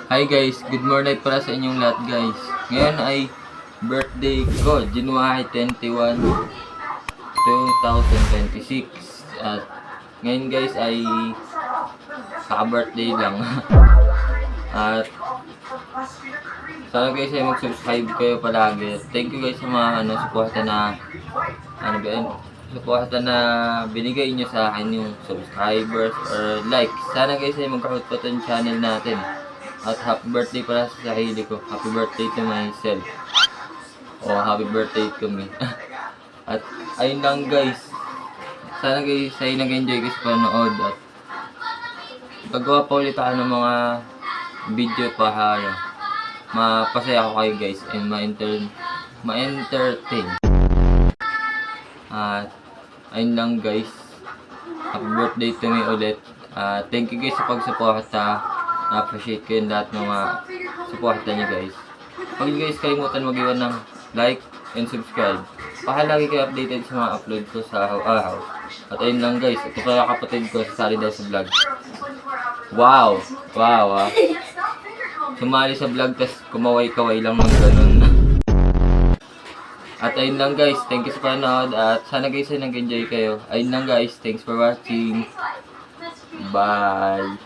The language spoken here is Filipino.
Hi guys, good morning para sa inyong lahat guys. Ngayon ay birthday ko, January 21, 2026. At ngayon guys ay kaka-birthday lang. At sana guys ay mag-subscribe kayo palagi. Thank you guys sa mga suporta na suporta na binigay nyo sa akin, yung subscribers or like. Sana guys ay mag-promote pa itong channel natin. At happy birthday pala sa sarili ko. Happy birthday to myself. O happy birthday to me. At ayun lang guys. Sana guys ay nag-enjoy guys panood. At gagawa pa ulit ako ng mga video para mapasaya ako kayo guys and ma-entertain. At ayun lang guys. Happy birthday to me ulit. Thank you guys sa pagsuporta. Appreciate ko yung lahat ng mga suporta nyo guys. Huwag nyo guys kalimutan mag-iwan ng like and subscribe. Para lagi kayo updated sa mga upload ko sa araw-araw. At ayun lang guys, ito pala kapatid ko, sasali daw sa vlog. Wow! Wow Sumali sa vlog, tas kumaway-kaway lang ng ganun. At ayun lang guys, thank you sa panood. At sana guys ay nag-enjoy kayo. Ayun lang guys, thanks for watching. Bye!